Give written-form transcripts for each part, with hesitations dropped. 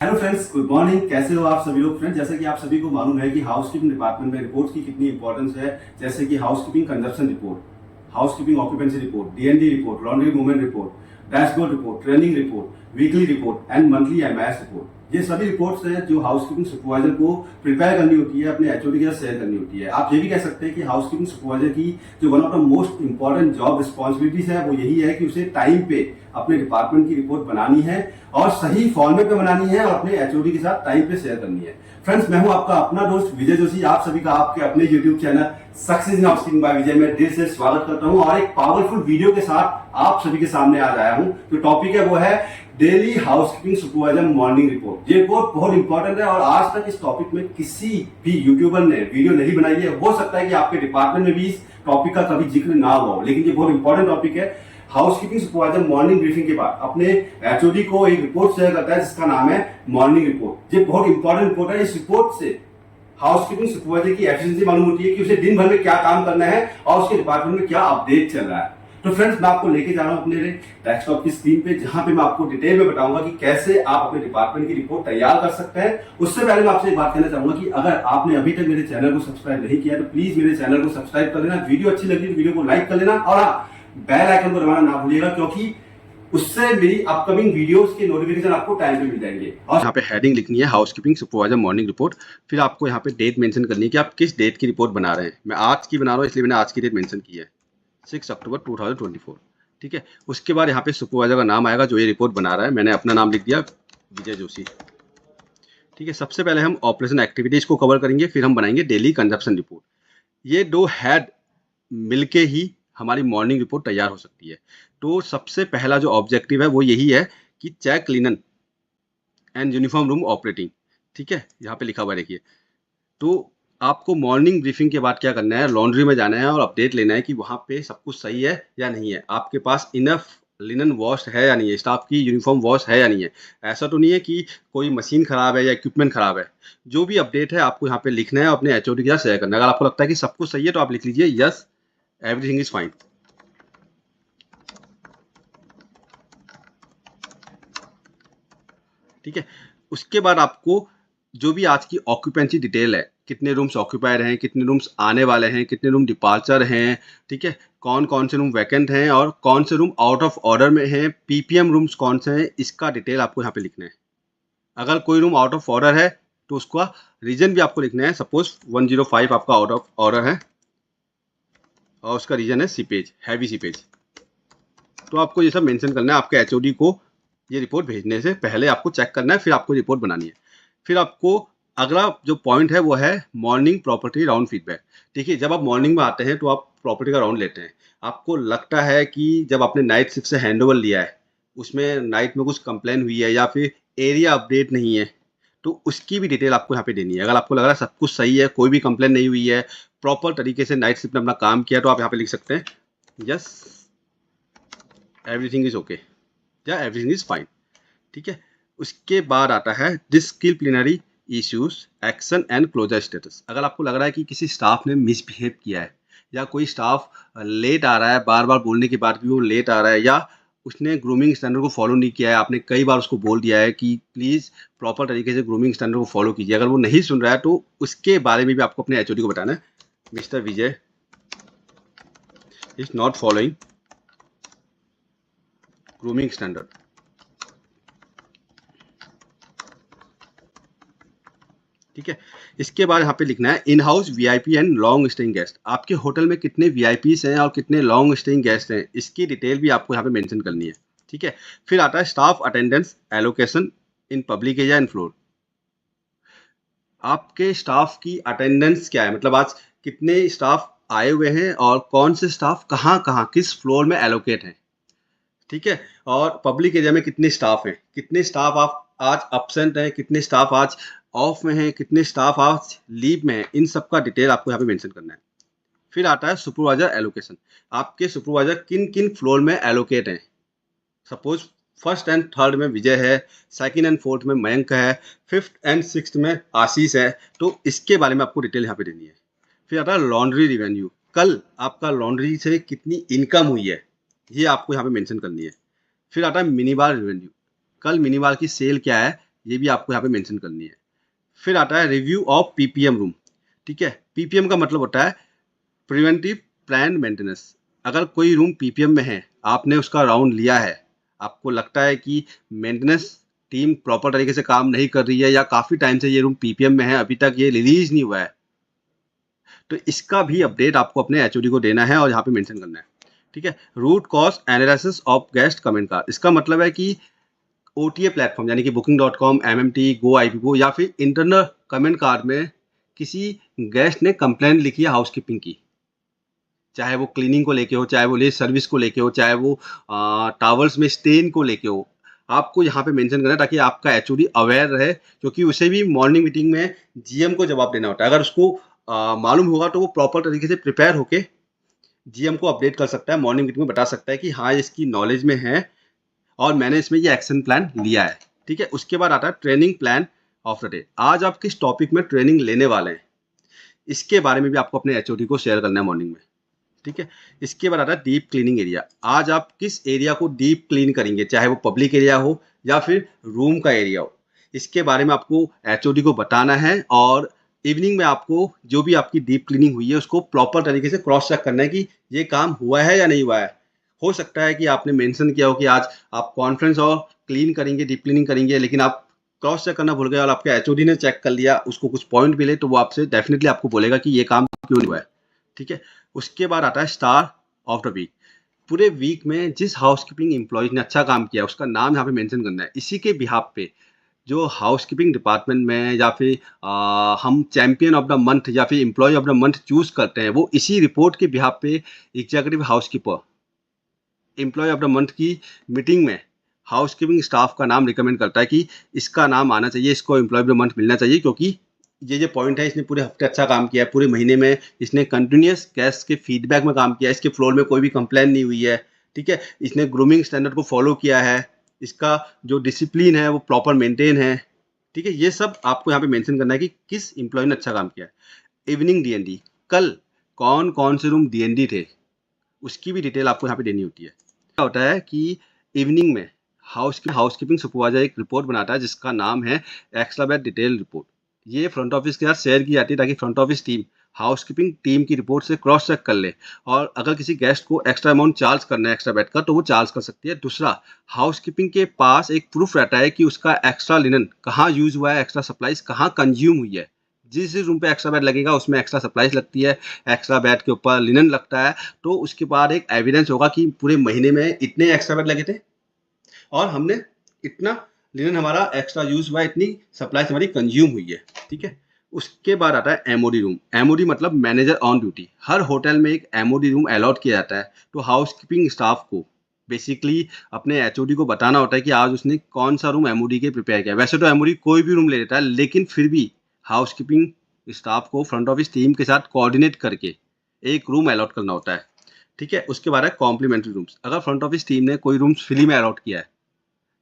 Hello friends, good morning. कैसे हो आप सभी लोग? फ्रेंड्स, जैसे कि आप सभी को मालूम है कि हाउसकीपिंग डिपार्टमेंट में रिपोर्ट्स की कितनी इंपॉर्टेंस है। जैसे कि housekeeping consumption report, housekeeping occupancy report, DND report, laundry movement report, dashboard report, training report, weekly report and monthly MIS report. ये सभी रिपोर्ट्स हैं जो हाउसकीपिंग सुपरवाइजर को प्रिपेयर करनी होती है, अपने एचओडी के साथ शेयर करनी होती है। आप ये भी कह सकते हैं कि हाउसकीपिंग सुपरवाइजर की जो one of the most important job responsibilities है वो यही है कि उसे टाइम पे अपने डिपार्टमेंट की रिपोर्ट बनानी है और सही फॉर्मेट में बनानी है और अपने एचओडी के साथ टाइम पे शेयर करनी है। फ्रेंड्स, मैं हूं आपका अपना दोस्त विजय जोशी। आप सभी का आपके अपने YouTube channel success in housekeeping by Vijay में दिल से स्वागत करता हूं और एक पावरफुल वीडियो के साथ आप सभी के सामने आज आया हूं। जो टॉपिक है वो है daily housekeeping supervisor morning report. ये रिपोर्ट बहुत इंपॉर्टेंट है और आज तक इस टॉपिक में किसी भी यूट्यूबर ने वीडियो नहीं बनाई है। हो सकता है कि आपके डिपार्टमेंट में भी इस टॉपिक का कभी जिक्र ना हुआ हो, लेकिन ये बहुत इंपॉर्टेंट टॉपिक है। हाउसकीपिंग सुपरवाइजर मॉर्निंग ब्रीफिंग के बाद अपने एचओडी को एक रिपोर्ट शेयर करता है जिसका नाम है मॉर्निंग रिपोर्ट। ये बहुत इंपॉर्टेंट रिपोर्ट है। इस रिपोर्ट से हाउसकीपिंग सुपरवाइजर की एफिशिएंसी मालूम होती है कि उसे दिन भर में क्या काम करना है और उसके डिपार्टमेंट में क्या अपडेट चल रहा है। तो फ्रेंड्स, मैं आपको लेके जा रहा हूं अपने डेस्कटॉप की स्क्रीन पे, जहां पे मैं आपको डिटेल में बताऊंगा कि कैसे आप अपने डिपार्टमेंट की रिपोर्ट तैयार कर सकते हैं। उससे पहले मैं आपसे एक बात कहना चाहूंगा कि अगर आपने अभी तक मेरे चैनल को सब्सक्राइब नहीं किया तो प्लीज मेरे चैनल को सब्सक्राइब कर लेना। वीडियो अच्छी लगी तो वीडियो को लाइक कर लेना और बेल आइकन को दबाना ना भूलिएगा, क्योंकि उससे मेरी अपकमिंग वीडियोस के नोटिफिकेशन आपको टाइम पे मिल जाएंगे। और यहाँ पे हेडिंग लिखनी है हाउसकीपिंग सुपरवाइजर मॉर्निंग रिपोर्ट। फिर आपको यहाँ पे डेट मेंशन करनी है कि आप किस डेट की रिपोर्ट बना रहे हैं। मैं आज की बना रहा हूँ इसलिए मैंने आज की डेट मेंशन की है, 6 अक्टूबर 2024। ठीक है। उसके बाद यहाँ पे सुपरवाइजर का नाम आएगा जो ये रिपोर्ट बना रहा है। मैंने अपना नाम लिख दिया, विजय जोशी। ठीक है। सबसे पहले हम ऑपरेशन एक्टिविटीज को कवर करेंगे, फिर हम बनाएंगे डेली कंजप्शन रिपोर्ट। ये दो हेड मिलके ही हमारी मॉर्निंग रिपोर्ट तैयार हो सकती है। तो सबसे पहला जो ऑब्जेक्टिव है वो यही है कि check linen and uniform room operating. ठीक है, यहाँ पे लिखा हुआ देखिए। तो आपको मॉर्निंग ब्रीफिंग के बाद क्या करना है, लॉन्ड्री में जाना है और अपडेट लेना है कि वहाँ पे सब कुछ सही है या नहीं है, आपके पास इनफ लिनन वॉश है या नहीं है, स्टाफ की यूनिफॉर्म वॉश है या नहीं है। ऐसा तो नहीं है कि कोई मशीन खराब है या इक्विपमेंट खराब है। जो भी अपडेट है आपको यहाँ पे लिखना है और अपने एचओडी के साथ शेयर करना है। अगर आपको लगता है कि सब कुछ सही है तो आप लिख लीजिए यस एवरीथिंग इज फाइन। ठीक है। उसके बाद आपको जो भी आज की ऑक्यूपेंसी डिटेल है, कितने रूम्स ऑक्यूपाइड हैं, कितने रूम्स आने वाले हैं, कितने रूम डिपार्चर हैं, ठीक है, कौन कौन से रूम वैकेंट हैं और कौन से रूम आउट ऑफ ऑर्डर में हैं, पीपीएम रूम्स कौन से हैं, इसका डिटेल आपको यहाँ पे लिखना है। अगर कोई रूम आउट ऑफ ऑर्डर है तो उसका रीजन भी आपको लिखना है। सपोज 105 आपका आउट ऑफ ऑर्डर है और उसका रीजन है सीपेज, हैवी सीपेज। तो आपको ये सब मेंशन करना है। आपके एचओडी को ये रिपोर्ट भेजने से पहले आपको चेक करना है, फिर आपको रिपोर्ट बनानी है। फिर आपको अगला जो पॉइंट है वो है मॉर्निंग प्रॉपर्टी राउंड फीडबैक। देखिए, जब आप मॉर्निंग में आते हैं तो आप प्रॉपर्टी का राउंड लेते हैं। आपको लगता है कि जब आपने नाइट शिफ्ट से हैंडओवर लिया है उसमें नाइट में कुछ कंप्लेन हुई है या फिर एरिया अपडेट नहीं है, तो उसकी भी डिटेल आपको यहाँ पे देनी है। अगर आपको लग रहा है सब कुछ सही है, कोई भी कंप्लेन नहीं हुई है, प्रॉपर तरीके से नाइट शिफ्ट में अपना काम किया, तो आप यहाँ पे लिख सकते हैं यस एवरीथिंग इज ओके या एवरीथिंग इज फाइन। ठीक है। उसके बाद आता है disciplinary issues action and closure status. अगर आपको लग रहा है कि किसी स्टाफ ने मिसबिहेव किया है या कोई स्टाफ लेट आ रहा है, बार बार बोलने के बाद भी वो लेट आ रहा है, या उसने ग्रूमिंग स्टैंडर्ड को फॉलो नहीं किया है, आपने कई बार उसको बोल दिया है कि प्लीज़ प्रॉपर तरीके से ग्रूमिंग स्टैंडर्ड को फॉलो कीजिए, अगर वो नहीं सुन रहा है तो उसके बारे में भी आपको अपने एचओडी को बताना है। Mister Vijay is not following grooming standard. ठीक है। इसके बाद यहाँ पे लिखना है in house VIP and long staying guest. आपके होटल में कितने वीआईपीस हैं और कितने लॉन्ग स्टेइंग गेस्ट हैं, इसकी डिटेल भी आपको यहाँ पे मेंशन करनी है। ठीक है। फिर आता है staff attendance allocation in public area and floor. आपके स्टाफ की अटेंडेंस क्या है, मतलब आज कितने स्टाफ आए हुए हैं और कौन से स्टाफ कहाँ कहाँ किस फ्लोर में एलोकेट हैं। ठीक है। और पब्लिक एरिया में कितने स्टाफ हैं, कितने स्टाफ आप आज अब्सेंट हैं, कितने स्टाफ आज ऑफ में हैं, कितने स्टाफ आज लीव में हैं, इन सब का डिटेल आपको यहाँ पे मेंशन करना है। फिर आता है सुपरवाइजर एलोकेशन। आपके सुपरवाइजर किन किन फ्लोर में एलोकेट हैं। सपोज फर्स्ट एंड थर्ड में विजय है, सेकंड एंड फोर्थ में मयंक है, फिफ्थ एंड सिक्स्थ में आशीष है। तो इसके बारे में आपको डिटेल यहाँ पे देनी है। फिर आता है लॉन्ड्री रिवेन्यू। कल आपका लॉन्ड्री से कितनी इनकम हुई है, ये आपको यहाँ पे मेंशन करनी है। फिर आता है मिनी बार रिवेन्यू। कल मिनी बार की सेल क्या है, ये भी आपको यहाँ पे मेंशन करनी है। फिर आता है रिव्यू ऑफ पीपीएम रूम, ठीक है। पीपीएम का मतलब होता है प्रिवेंटिव प्लान मेंटेनेंस। अगर कोई रूम पीपीएम में है, आपने उसका राउंड लिया है, आपको लगता है कि मेंटेनेंस टीम प्रॉपर तरीके से काम नहीं कर रही है या काफ़ी टाइम से ये रूम पीपीएम में है, अभी तक ये रिलीज नहीं हुआ है, तो इसका भी अपडेट आपको अपने एचओडी को देना है और यहाँ पे मेंशन करना है, ठीक है। Root cause analysis of guest comment card, इसका मतलब है कि ओटीए प्लेटफॉर्म यानी कि Booking.com, एमएमटी, गो आईपीओ या फिर इंटरनल कमेंट कार्ड में किसी गेस्ट ने कंप्लेंट लिखी है हाउसकीपिंग की, चाहे वो क्लीनिंग को लेके हो, चाहे वो लेट सर्विस को लेके हो, चाहे वो टावर्स में स्टेन को लेके हो, आपको यहाँ पे मेंशन करना है ताकि आपका एचओडी अवेयर रहे, क्योंकि उसे भी मॉर्निंग मीटिंग में जीएम को जवाब देना होता है। अगर उसको मालूम होगा तो वो प्रॉपर तरीके से प्रिपेयर होके जीएम को अपडेट कर सकता है, मॉर्निंग मीटिंग में बता सकता है कि हाँ इसकी नॉलेज में है और मैंने इसमें ये एक्शन प्लान लिया है, ठीक है। उसके बाद आता है training plan of the day. आज आप किस टॉपिक में ट्रेनिंग लेने वाले हैं, इसके बारे में भी आपको अपने एचओडी को शेयर करना है मॉर्निंग में, ठीक है। इसके बाद आता है डीप क्लीनिंग एरिया। आज आप किस एरिया को डीप क्लीन करेंगे, चाहे वो पब्लिक एरिया हो या फिर रूम का एरिया हो, इसके बारे में आपको एचओडी को बताना है। और इवनिंग में आपको जो भी आपकी डीप क्लीनिंग हुई है उसको प्रॉपर तरीके से क्रॉस चेक करना है कि ये काम हुआ है या नहीं हुआ है। हो सकता है कि आपने मेंशन किया हो कि आज आप कॉन्फ्रेंस और क्लीन करेंगे, डीप क्लीनिंग करेंगे, लेकिन आप क्रॉस चेक करना भूल गए और आपके एचओडी ने चेक कर लिया, उसको कुछ पॉइंट मिले, तो वो आपसे डेफिनेटली आपको बोलेगा कि ये काम क्यों नहीं हुआ है, ठीक है। उसके बाद आता है स्टार ऑफ द वीक। पूरे वीक में जिस हाउसकीपिंग एम्प्लॉय ने अच्छा काम किया उसका नाम यहाँ पे मेंशन करना है। इसी के बिहाफ पे जो हाउसकीपिंग डिपार्टमेंट में या फिर हम चैंपियन ऑफ द मंथ या फिर employee of the month choose करते हैं, वो इसी रिपोर्ट के बिहाफ पे executive housekeeper employee of the month की मीटिंग में हाउसकीपिंग स्टाफ का नाम रिकमेंड करता है कि इसका नाम आना चाहिए, इसको एम्प्लॉय ऑफ द मंथ मिलना चाहिए, क्योंकि ये पॉइंट है, इसने पूरे हफ्ते अच्छा काम किया है, पूरे महीने में इसने कंटिन्यूस गेस्ट के फीडबैक में काम किया है, इसके फ्लोर में कोई भी कंप्लेन नहीं हुई है, ठीक है। इसने ग्रूमिंग स्टैंडर्ड को फॉलो किया है, इसका जो डिसिप्लिन है वो प्रॉपर मेंटेन है, ठीक है। ये सब आपको यहाँ पे मेंशन करना है कि किस एम्प्लॉय ने अच्छा काम किया है। इवनिंग डीएनडी, कल कौन कौन से रूम डीएनडी थे उसकी भी डिटेल आपको यहाँ पे देनी होती है। क्या होता है कि इवनिंग में हाउसकीपिंग सुपरवाइजर एक रिपोर्ट बनाता है जिसका नाम है एक्स्ट्रा बेड डिटेल रिपोर्ट। ये फ्रंट ऑफिस के साथ शेयर की जाती है ताकि front office team housekeeping team की रिपोर्ट से क्रॉस चेक कर ले, और अगर किसी गेस्ट को एक्स्ट्रा अमाउंट चार्ज करना है एक्स्ट्रा बेड का तो वो चार्ज कर सकती है। दूसरा, हाउसकीपिंग के पास एक प्रूफ रहता है कि उसका एक्स्ट्रा लिनन कहाँ यूज हुआ है, एक्स्ट्रा सप्लाईज कहाँ कंज्यूम हुई है। जिस रूम पे एक्स्ट्रा बेड लगेगा उसमें एक्स्ट्रा सप्लाईज लगती है, एक्स्ट्रा बेड के ऊपर लिनन लगता है, तो उसके बाद एक एविडेंस होगा कि पूरे महीने में इतने एक्स्ट्रा बेड लगे थे और हमने इतना लिनन हमारा एक्स्ट्रा यूज हुआ है, इतनी सप्लाई हमारी कंज्यूम हुई है, ठीक है। उसके बाद आता है एमओडी रूम। एमओडी मतलब manager on duty. Her hotel में एक एमओडी रूम अलॉट किया जाता है, तो हाउसकीपिंग स्टाफ को बेसिकली अपने एचओडी को बताना होता है कि आज उसने कौन सा रूम एमओडी के प्रिपेयर किया। वैसे तो एमओडी कोई भी रूम ले लेता है, लेकिन फिर भी हाउसकीपिंग स्टाफ को फ्रंट ऑफिस टीम के साथ कोऑर्डिनेट करके एक रूम अलॉट करना होता है, ठीक है। उसके बाद है कॉम्प्लीमेंट्री रूम्स। अगर फ्रंट ऑफिस टीम ने कोई रूम्स फ्री में अलॉट किया है,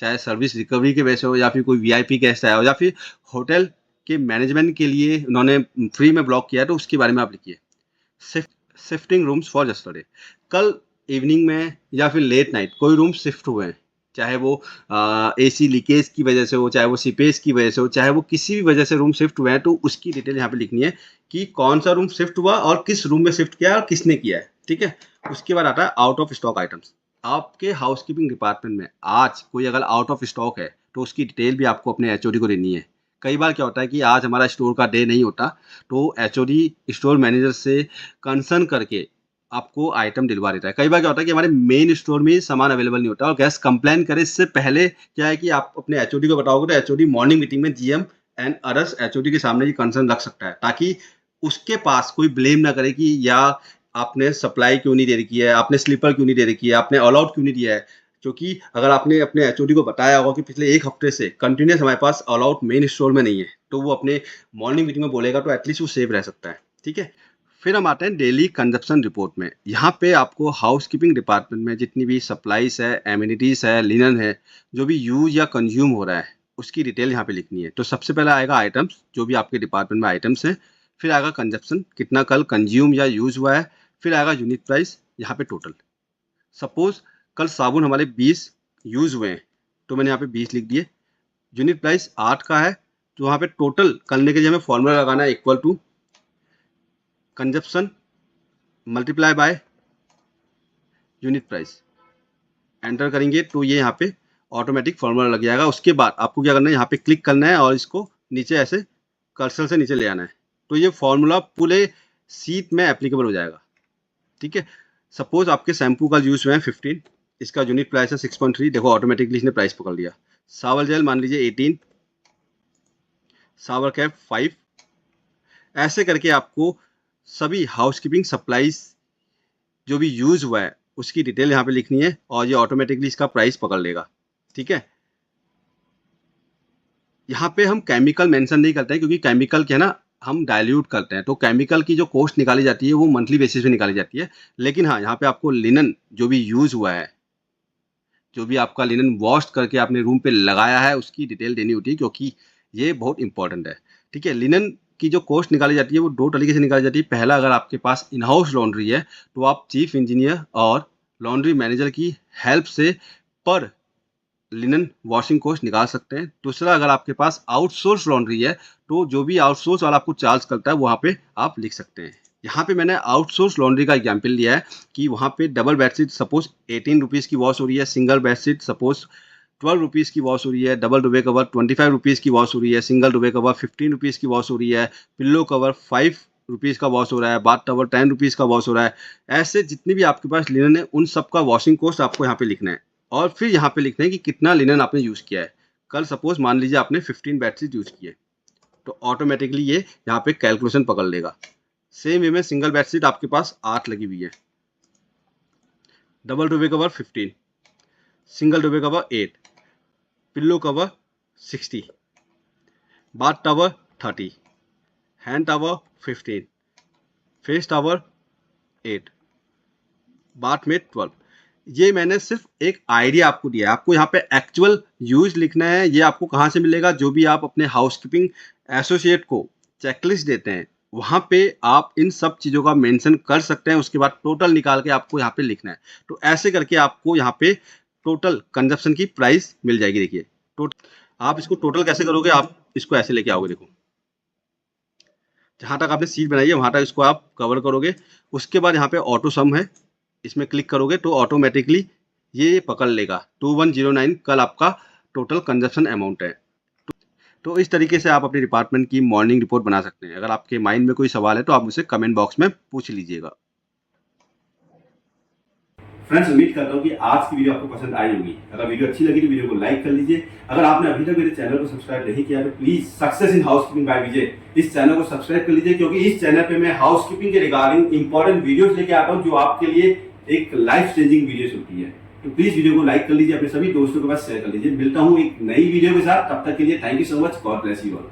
चाहे सर्विस रिकवरी के वजह से हो या फिर कोई वीआईपी गेस्ट आया हो या फिर होटल के मैनेजमेंट के लिए उन्होंने फ्री में ब्लॉक किया है, तो उसके बारे में आप लिखिए। Shifting rooms for yesterday. कल इवनिंग में या फिर लेट नाइट कोई रूम शिफ्ट हुए हैं, चाहे वो एसी लीकेज की वजह से हो, चाहे वो सीपेज की वजह से हो, चाहे वो किसी भी वजह से रूम शिफ्ट हुए हैं, तो उसकी डिटेल यहाँ पे लिखनी है कि कौन सा रूम शिफ्ट हुआ और किस रूम में शिफ्ट किया और किसने किया है, ठीक है। उसके बाद आता है आउट ऑफ स्टॉक आइटम्स। आपके हाउसकीपिंग डिपार्टमेंट में आज कोई अगर आउट ऑफ स्टॉक है तो उसकी डिटेल भी आपको अपने एचओडी को देनी है। कई बार क्या होता है कि आज हमारा स्टोर का डे नहीं होता, तो एचओडी स्टोर मैनेजर से कंसर्न करके आपको आइटम दिलवा देता है। कई बार क्या होता है कि हमारे मेन स्टोर में सामान अवेलेबल नहीं होता और गेस्ट कंप्लेन करे, इससे पहले क्या है कि आप अपने एचओडी को बताओगे तो एचओडी मॉर्निंग मीटिंग में जीएम एंड अदर्स एचओडी के सामने ये कंसर्न रख सकता है, ताकि उसके पास कोई ब्लेम ना करे कि या आपने सप्लाई क्यों नहीं दे रखी है, आपने स्लीपर क्यों नहीं दे रखी है, आपने ऑल आउट क्यों नहीं दिया है। क्योंकि अगर आपने अपने एचओडी को बताया होगा कि पिछले एक हफ्ते से कंटिन्यूस हमारे पास ऑल आउट मेन स्टोर में नहीं है, तो वो अपने मॉर्निंग मीटिंग में बोलेगा तो एटलीस्ट वो सेफ रह सकता है, ठीक है। फिर हम आते हैं डेली कंजप्शन रिपोर्ट में। यहाँ पे आपको हाउसकीपिंग डिपार्टमेंट में जितनी भी सप्लाईज है, एमिनिटीज़ है, लिनन है, जो भी यूज या कंज्यूम हो रहा है उसकी डिटेल यहाँ पे लिखनी है। तो सबसे पहले आएगा आइटम्स, जो भी आपके डिपार्टमेंट में आइटम्स हैं। फिर आएगा कंजप्शन, कितना कल कंज्यूम या यूज हुआ है। फिर आएगा यूनिट प्राइस, यहाँ पे टोटल। सपोज कल साबुन हमारे 20 यूज हुए हैं, तो मैंने यहाँ पे 20 लिख दिए। यूनिट प्राइस 8 का है, तो वहाँ पे टोटल करने के लिए हमें फॉर्मूला लगाना है equal to consumption multiply by unit price. Enter करेंगे तो ये यहाँ पे ऑटोमेटिक फॉर्मूला लग जाएगा। उसके बाद आपको क्या करना है, यहाँ पे क्लिक करना है और इसको नीचे ऐसे कर्सर से नीचे ले आना है, तो ये फॉर्मूला पूरे शीट में एप्लीकेबल हो जाएगा। ठीक है, सपोज आपके शैम्पू का यूज हुआ है 15, इसका यूनिट प्राइस है 6.3, देखो ऑटोमेटिकली इसने प्राइस पकड़ लिया। शावर जेल मान लीजिए 18, शावर कैप 5, ऐसे करके आपको सभी हाउसकीपिंग सप्लाईज जो भी यूज हुआ है उसकी डिटेल यहाँ पे लिखनी है और ये ऑटोमेटिकली इसका प्राइस पकड़ लेगा। ठीक है, यहाँ पे हम केमिकल मेंशन नहीं करते हैं क्योंकि केमिकल के है ना हम डाइल्यूट करते हैं, तो केमिकल की जो कॉस्ट निकाली जाती है वो मंथली बेसिस पे निकाली जाती है। लेकिन हाँ, यहाँ पे आपको लिनन जो भी यूज हुआ है, जो भी आपका लिनन वॉश करके आपने रूम पे लगाया है उसकी डिटेल देनी होती है, क्योंकि ये बहुत इंपॉर्टेंट है। ठीक है, लिनन की जो कॉस्ट निकाली जाती है वो दो तरीके से निकाली जाती है। पहला, अगर आपके पास इन हाउस लॉन्ड्री है तो आप चीफ इंजीनियर और लॉन्ड्री मैनेजर की हेल्प से पर लिनन वॉशिंग कॉस्ट निकाल सकते हैं। दूसरा, अगर आपके पास आउटसोर्स लॉन्ड्री है तो जो भी आउटसोर्स वाला आपको चार्ज करता है वहाँ पे आप लिख सकते हैं। यहाँ पे मैंने आउटसोर्स लॉन्ड्री का एग्जाम्पल लिया है कि वहाँ पे डबल बेडशीट सपोज 18 रुपीज़ की वॉश हो रही है, सिंगल बेडशीट सपोज 12 रुपीज़ की वॉश हो रही है, डबल डुबे कवर 25 रुपीज़ की वॉश हो रही है, सिंगल डुबे कवर 15 रुपीज़ की वॉश हो रही है, पिल्लो कवर 5 रुपीज़ का वॉश हो रहा है, बाथ टॉवल 10 रुपीज़ का वॉश हो रहा है। ऐसे जितनी भी आपके पास लिनन है उन सब का वॉशिंग कॉस्ट आपको यहाँ पे लिखना है और फिर यहाँ पे लिखना है कि कितना लिनन आपने यूज़ किया है। कल सपोज मान लीजिए आपने 15 बेडशीट यूज़ किए तो ऑटोमेटिकली ये यहाँ पे कैलकुलेशन पकड़ लेगा। सेम वे में सिंगल बेडशीट आपके पास 8 लगी हुई है, डबल डुबे कवर 15, सिंगल डुबे cover 8, pillow cover 60, bath towel 30, hand towel 15, face towel 8, bath में 12। ये मैंने सिर्फ एक आइडिया आपको दिया है, आपको यहाँ पे एक्चुअल यूज लिखना है। ये आपको कहाँ से मिलेगा, जो भी आप अपने हाउसकीपिंग एसोसिएट को चेकलिस्ट देते हैं वहाँ पे आप इन सब चीज़ों का मेंशन कर सकते हैं। उसके बाद टोटल निकाल के आपको यहाँ पे लिखना है। तो ऐसे करके आपको यहाँ पे टोटल कंजप्शन की प्राइस मिल जाएगी। देखिए आप इसको टोटल कैसे करोगे, आप इसको ऐसे लेके आओगे, देखो जहाँ तक आपने सीट बनाई है वहाँ तक इसको आप कवर करोगे। उसके बाद यहाँ पे ऑटो सम है, इसमें क्लिक करोगे तो ऑटोमेटिकली ये पकड़ लेगा 2109 कल आपका टोटल कंजप्शन अमाउंट है। तो इस तरीके से आप अपने डिपार्टमेंट की मॉर्निंग रिपोर्ट बना सकते हैं। अगर आपके माइंड में कोई सवाल है तो आप मुझसे कमेंट बॉक्स में पूछ लीजिएगा। फ्रेंड्स, उम्मीद करता हूँ कि आज की वीडियो आपको पसंद आई होगी। अगर वीडियो अच्छी लगी तो वीडियो को लाइक कर लीजिए। अगर आपने अभी तक मेरे चैनल को सब्सक्राइब नहीं किया तो please success in housekeeping by Vijay इस चैनल को सब्सक्राइब कर लीजिए, क्योंकि इस चैनल पे मैं हाउसकीपिंग के रिगार्डिंग इंपॉर्टेंट वीडियोस लेके आता हूँ जो आपके लिए एक लाइफ चेंजिंग वीडियोस होती है। तो प्लीज वीडियो को लाइक कर लीजिए, अपने सभी दोस्तों के पास शेयर कर लीजिए। मिलता हूँ एक नई वीडियो के साथ, तब तक के लिए thank you so much, God bless you all.